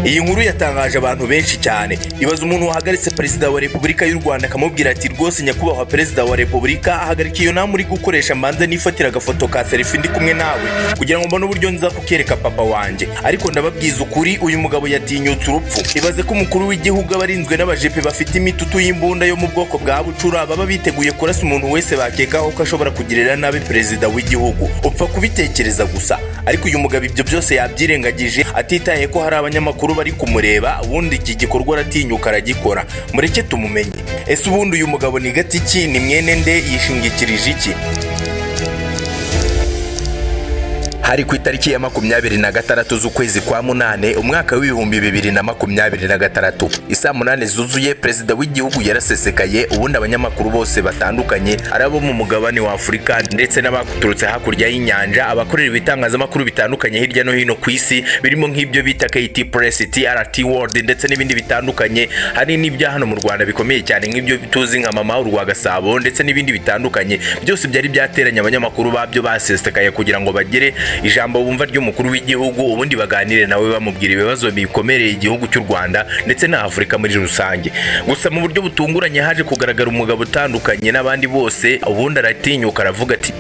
Iyi nkuru yatangaje abantu benshi cyane. Ibaza umuntu wahagaritse Perezida wa Repubulika y'u Rwanda akamubwira ati rwose nyakubahwa Perezida wa Repubulika ahagarika iyo nama uri gukoresha mbanze nifatira agafoto ka selfie ndi kumwe nawe kugira ngo mbone uburyo nza kukereka papa wanje. Ariko ndababwiza ukuri uyu mugabo yatinyutse urupfu. Ibaze ko umukuru w'igihugu abarinzwe n'abajepe bafite imitutu y'imbunda yo mu bwoko bwa bucura baba biteguye kurasa umuntu wese bakekaho ko ashobora kugirira nabi Perezida w'igihugu. Upfa kubitekereza gusa. Ariko uyu mugabo ibyo byose yabyirengagije atitaye ko hari abanyamakuru bari kumureba, ubundi iki gikorwa aratinyuka aragikora. Mureke tumumenye. Ese ubundi uyu mugabo ni gatiki, ni mwene nde, yishingikirije iki? Hari ku itariki ya 26 z'ukwezi kwa munane umwaka w'ibihumbi 2026 isaa 8 zuzuye Perezida w'igihugu yarasesekaye. Ubundi abanyamakuru bose batandukanye arabo mu mugabane wa Afurika ndetse n'abakuturutse hakurya y'inyanja, abakorera ibitangazamakuru bitandukanye hirya no hino ku isi birimo nk'ibyo bita KT Press, TRT World ndetse n'ibindi bitandukanye. Hari n'ibya hano mu Rwanda bikomeye cyane nk'ibyo tuzi nka Mama Urwa Gasabo ndetse n'ibindi bitandukanye. Byose byari byateranye abanyamakuru babyo basesekaye kugira ngo bagere ijambo bumva ry'umukuru w'igihugu, ubundi baganire nawe bamubwira ibibazo bikomereye igihugu cy'u Rwanda ndetse na Afurika muri rusange. Gusa mu buryo butunguranye haje kugaragara umugabo utandukanye n'abandi bose, ubundi aratinyuka aravuga ati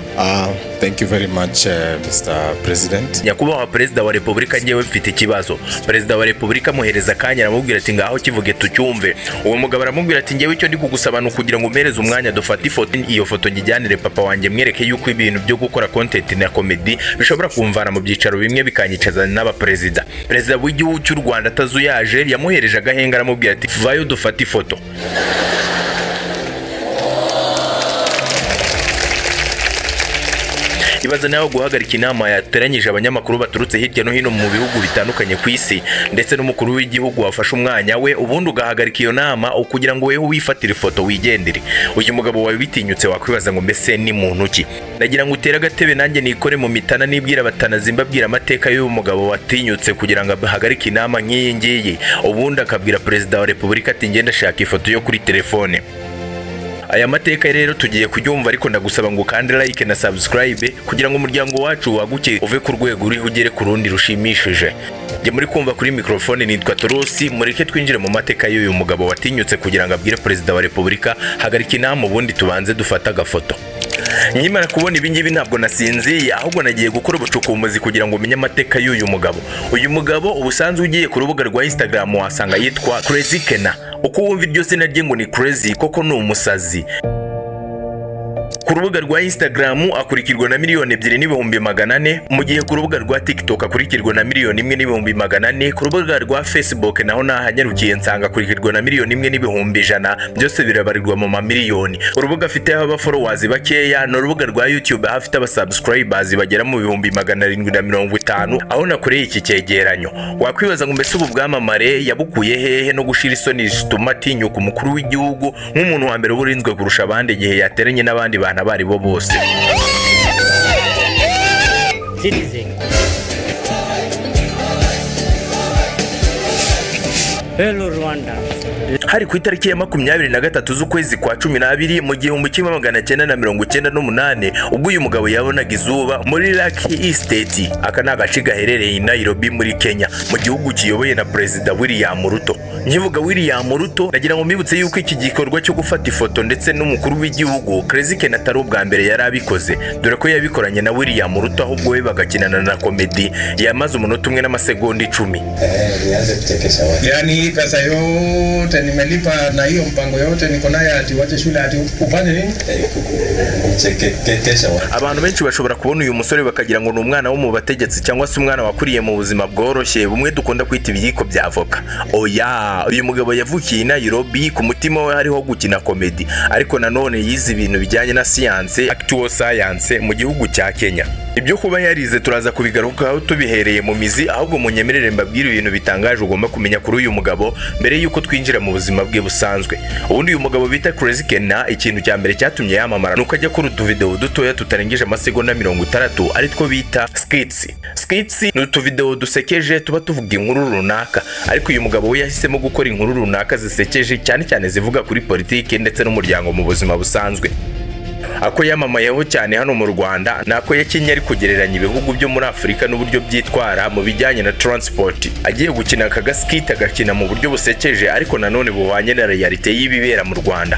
thank you very much Mr. President. Nyakubahwa Perezida wa Repubulika, ngewe mfite ikibazo. Perezida wa Repubulika muhereza akanya aramubwira ati ngaho kivuge tucyumve. Uwo mugabo aramubwira ati ngewe icyo ndi kugusaba ni kugira ngo umereze umwanya dufate ifoto, iyo foto njyanire papa wanjye mwereke yuko ibintu byo gukora content na comedy bishobora kumvana mu byicaro bimwe bikanyicazana n'abaperezida. Perezida w'igihugu cy'u Rwanda atazuyaje yamuhereje agahenga aramubwira ati vayo dufate ifoto. Ibaza nawe guhagarika inama yateranyije abanyamakuru baturutse hirya no hino mu bihugu bitandukanye ku isi ndetse n'umukuru w'igihugu wafashe umwanya we, ubundi ugahagarika iyo nama kugira ngo weho wifatire ifoto wigendere. Uyu mugabo wawe bitinyutse wakwibaza ngo mbese ni muntu ki? Nagira ngo utere agatebe nanjye nikore mu mitana nibwira batanazi mbabwira amateka y'uyu mugabo watinyutse kugira ngo ahagarike inama nk'iyi ngiyi, ubundi akabwira Perezida wa Repubulika ati ngenda shaka ifoto yo kuri telefone. Aya mateka rero tugiye kubyumva, ariko ndagusaba ngo kandi like na subscribe kugira ngo umuryango wacu waguke uve ku rwego uri ugere ku rundi rushimishije. Nge muri kumva kuri microphone nitwa Torosi. Mureke twinjire mu mateka y'uyu mugabo watinyutse kugira ngo abwire Perezida wa Repubulika hagarika inama, ubundi tubanze dufata agafoto. Nyimara kubona ibingibi ntabwo nasinziye, ahubwo nagiye gukora ubucukumbuzi kugira ngo umenye amateka y'uyu mugabo. Uyu mugabo ubusanzwe ugiye ku rubuga rwa Instagram wasanga yitwa Crazy Kena. Uko wumva iryo zina rye ngo ni crazy, koko ni umusazi. Ku rubuga rwa Instagram akurikirwa na 2,400,000, mu gihe ku rubuga rwa TikTok akurikirwa na 1,100,000, ku rubuga rwa Facebook naho nahanyarukiye nsanga akurikirwa na 1,100,000, byose birabarirwa mu mamiliyoni. Urubuga afite aba followers bakeya no rubuga rwa YouTube afite aba subscribers bagera mu 750, aho nakoreye iki cyegeranyo. Wakwibaza ngo mbese ubu bwamamare yabukuye hehe no gushira isoni zituma atinyuka umukuru w'igihugu nk'umuntu wa mbere uburinzwe kurusha abandi igihe yateranye n'abandi bana bari bo bose. Hello Rwanda. Hari ku itariki ya 23 z'ukwezi kwa 12 mu 1998 ubwo uyu mugabo yabonaga izuba muri Lucky Estate. Aka ni agace gaherereye i Nairobi muri Kenya, mu gihugu kiyoboye na Perezida William Ruto. Nkivuga William Ruto nagira ngo mbibutse yuko iki gikorwa cyo gufata ifoto ndetse n'umukuru w'igihugu Crazy Kena atari ubwa mbere yari abikoze, dore ko yabikoranye na William Ruto ahubwo we bagakinana na comedy yamaze umunota umwe n'amasegonda 10. Yani pesa yote nimelipa na hiyo mpango yote niko naye, ati wache shule ati ufanye nini? Abantu benshi bashobora kubona uyu musore bakagira ngo ni umwana wo mu bategetsi cyangwa se umwana wakuriye mu buzima bworoshye bumwe dukunda kwita ibyiko by'avoka. Oya, uyu mugabo yavukiye i Nairobi, ku mutima we hariho gukina comedy, ariko nanone yize ibintu bijyanye na science, actual science mu gihugu cya Kenya. Ibyo kuba yarize turaza kubigarukaho tubihereye mu mizi, ahubwo munyemerere mbabwire ibintu bitangaje ugomba kumenya kuri uyu mugabo mbere yuko twinjira mu buzima bwe busanzwe. Ubundi uyu mugabo bita Crazy Kena, ikintu cya mbere cyatumye yamamara nuko ajya kuri utuvideo dutoya tutarengeje amasegonda 60 ari two bita skits. Skits ni utuvideo dusekeje tuba tuvuga inkuru runaka, ariko uyu mugabo we yahisemo gukora inkuru runaka zisekeje cyane cyane zivuga kuri politike ndetse n'umuryango mu buzima busanzwe. ako yamamayeho cyane hano mu Rwanda nako yakinye ari kugereranya ibihugu byo muri Afurika n'uburyo byitwara mu bijyanye na transport. Agiye gukina aka gaskit agakina mu buryo busekeje ariko nanone buhwanye na realite y'ibibera mu Rwanda.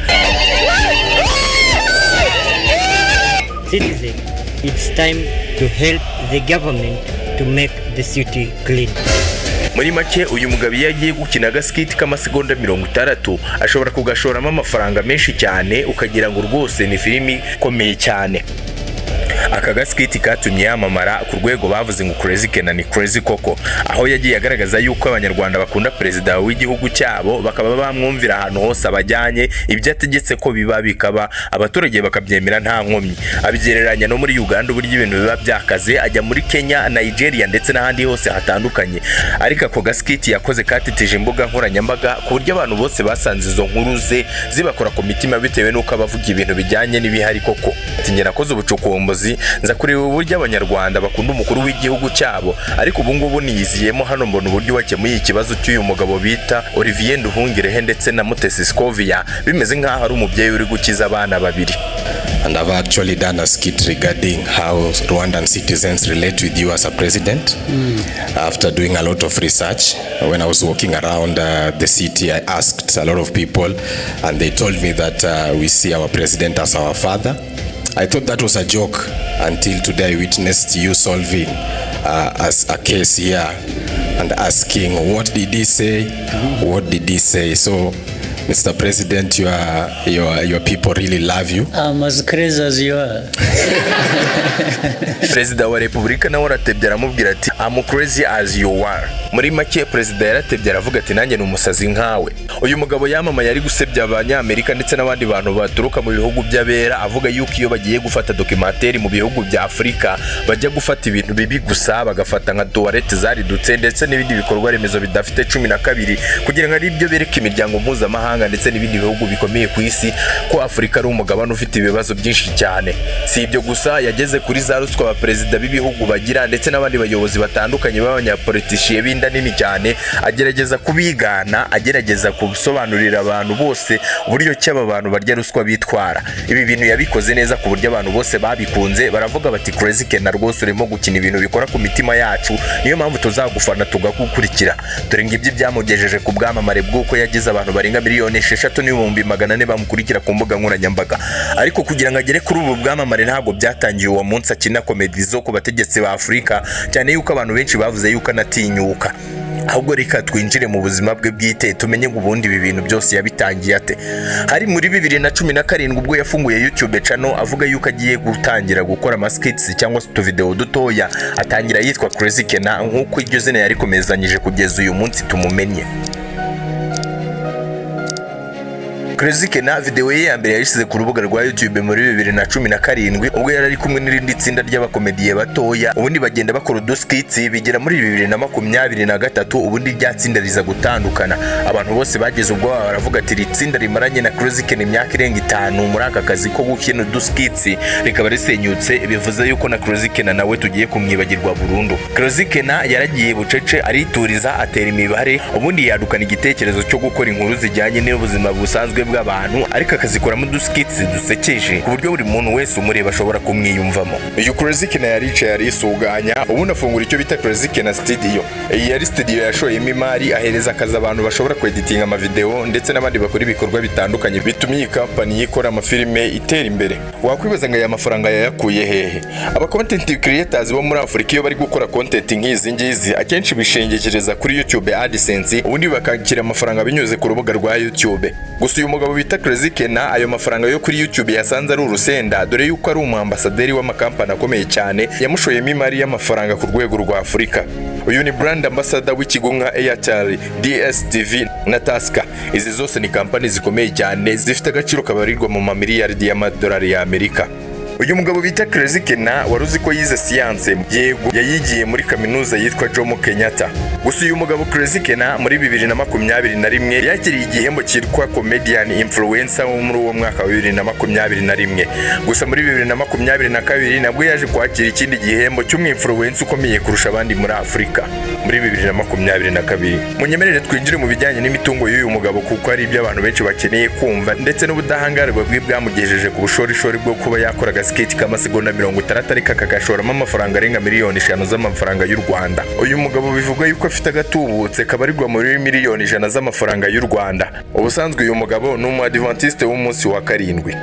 Citizen, it's time to help the government to make the city clean. Muri make uyu mugabo iyo agiye gukina agaskit k'amasegonda 60 ashobora kugashoramo amafaranga menshi cyane ukagira ngo rwose ni filimi ikomeye cyane. Aka gaskit katumye yamamara ku rwego bavuze ngo Crazy Ken ni Crazy Koko, aho yagiye agaragaza yuko abanyarwanda bakunda perezida w'igihugu cyabo bakaba bamwumvira ahantu hose abajyanye, ibyo ategetse ko biba bikaba, abaturage bakabyemera nta nkomyi. Abigereranya no muri Uganda uburyo ibintu biba byakaze, ajya muri Kenya, Nigeria ndetse n'ahandi hose hatandukanye. Ariko ako gaskit yakoze katitije imbuga nkoranyambaga ku buryo abantu bose basanze izo nkuru ze zibakora ku mitima bitewe nuko abavuga ibintu bijyanye n'ibihari koko. Ati njye nakoze ubucukumbuzi nza kureba uburyo abanyarwanda bakunda umukuru w'igihugu cyabo, ariko ubu ngubu niyiziyemo hano mbona uburyo wakemuye ikibazo cy'uyu mugabo bita Olivier Nduhungirehe ndetse na Mutesi Scovia bimeze nk'aho ari umubyeyi uri gukiza abana babiri. And I've actually done a skit regarding how Rwandan citizens relate with you as a president. After doing a lot of research, when I was walking around the city, I asked a lot of people and they told me that we see our president as our father. I thought that was a joke until today I witnessed you solving as a case here and asking what did he say, what did he say. So Mr. President, your people really love you. I'm as crazy as you are. Perezida wa Repubulika nawe aratebye aramubwira ati I'm crazy as you are. Muri make perezida yaratebye aravuga ati nanjye n'umusazi nkawe. Uyu mugabo yamamaye ari gusebya abanyamerika ndetse n'abandi bantu baturuka mu bihugu by'abera, avuga yuko iyo bagiye gufata documentaire mu bihugu bya Afurika bajya gufata ibintu bibi gusa, bagafata nka toilette zaridutse ndetse n'ibindi bikorwa remezo bidafite 12 kugira ngo ari ibyo bereka imiryango mpuzamahanga ndetse n'ibindi bihugu bikomeye ku isi ko Afurika ari umugabane ufite ibibazo byinshi cyane. Si ibyo gusa, yageze kuri za ruswa ba perezida b'ibihugu bagira ndetse n'abandi bayobozi batandukanye b'abanyapoliticiye binda nini cyane, agerageza kubigana, agerageza kusobanurira abantu bose uburyo cy'aba bantu barya ruswa bitwara. Ibi bintu yabikoze neza ku buryo abantu bose babikunze, baravuga bati Crazy Ken rwose urimo gukina ibintu bikora ku mitima yacu, niyo mpamvu tuzagufana tugakukurikira. Dore ngibyo byamugejeje ku bwamamare bw'uko yagize abantu barenga miliyoni 6,400 bamukurikira ku mbuga nkoranyambaga. Ariko kugira ngo agere kuri ubu bwamamare ntabwo byatangiye uwo munsi akina komedi zo ku bategetsi ba Afurika, cyane yuko abantu benshi bavuze yuko anatinyuka. Ahubwo reka twinjire mu buzima bwe bwite tumenye ngo ubundi ibi bintu byose yabitangiye ate. Hari muri 2017 ubwo yafunguye YouTube channel avuga yuko agiye gutangira gukora amaskits cyangwa se video dutoya, atangira yitwa Crazy Ken nk'uko iryo zina yarikomezanyije kugeza uyu munsi tumumenye. Crazy Ken video ye ya mbere yashyize ku rubuga rwa YouTube muri 2017 ubwo yari ari kumwe n'irindi tsinda ry'abakomediye batoya, ubundi bagenda bakora uduskits bigera muri 2023, ubundi rya tsinda riza gutandukana. Abantu bose bageze ubwo baravuga ati itsinda rimaranye na Crazy Ken imyaka irenga 5 muri aka kazi ko gukina uduskits rikaba risenyutse, bivuze yuko na Crazy Ken nawe tugiye kumwibagirwa burundu. Crazy Ken yaragiye bucece arituriza atera imibare, ubundi yadukana igitekerezo cyo gukora inkuru zijyanye n'ubuzima busanzwe bw'abantu, ariko akazikoramo uduskits dusekeje ku buryo buri muntu wese umureba ashobora kumwiyumvamo. Uyu Crazy Ken yaricaye arisuganya, ubundi afungura icyo bita Crazy Ken Studio. Iyi yari studio yashoyemo imari, ahereza akazi abantu bashobora kweditinga amavideo ndetse n'abandi bakora ibikorwa bitandukanye bituma iyi company ikora amafilime itera imbere. Wakwibaza ngo aya mafaranga yayakuye hehe? Aba content creators bo muri Afurika iyo bari gukora content nk'izi ngizi akenshi bishengekereza kuri YouTube AdSense, ubundi bakakira amafaranga binyuze ku rubuga rwa YouTube. Gusa uyu mugabo bita Crazy Ken ayo mafaranga yo kuri YouTube yasanze ari urusenda, dore yuko ari umwambasaderi w'amakampani akomeye cyane yamushoyemo imari y'amafaranga ku rwego rwa Afurika. Uyu ni brand ambassador w'ikigo nka Airtel, DSTV na Taska. Izi zose ni kampani zikomeye cyane zifite agaciro kabarirwa mu mamiliyardi y'amadolari ya Amerika. Uyu mugabo bita Crazy Kena wari uzi ko yize siyanse, yego yayigiye muri kaminuza yitwa Jomo Kenyatta. Gusa uyu mugabo Crazy Kena muri 2021 yakiriye igihembo cyitwa Comedian Influencer wo muri uwo mwaka wa 2021. Gusa muri 2022 nabwo yaje kwakira ikindi gihembo cy'umwinfluencer ukomeye kurusha abandi muri Afrika muri 2022. Munyemerere twinjire mu bijyanye n'imitungo y'uyu mugabo kuko ari ibyo abantu benshi bakeneye kumva, ndetse n'ubudahangarwa bwe bwamugejeje ku bushorishori bwo kuba yakora agaskate k'amasegonda 60 ariko akagashoramo amafaranga arenga miliyoni 5 z'amafaranga y'u Rwanda. Uyu mugabo bivugwa yuko afite agatubutse kabarirwa muri miliyoni 100 z'amafaranga y'u Rwanda. Ubusanzwe uyu mugabo ni umu-adventiste w'umunsi wa karindwi.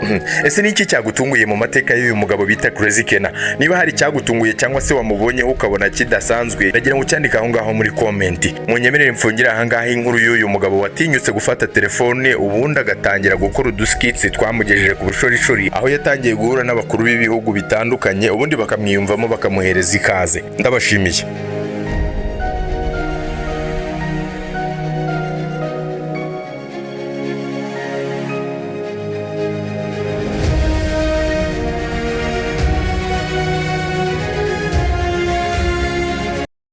Ese ni iki cyagutunguye mu mateka y'uyu mugabo bita Crazy Kena? Niba hari cyagutunguye cyangwa se wamubonyeho ukabona kidasanzwe, ndagira ngo cyandike aho ngaho muri comment. Munyemerere mfungire aha ngaho inkuru y'uyu mugabo watinyutse gufata telefone ubundi agatangira gukora uduskits twamugejeje ku bushorishori, aho yatangiye guhura n'abakuru b'ibihugu bitandukanye ubundi bakamwiyumvamo bakamuhereza ikaze. Ndabashimiye.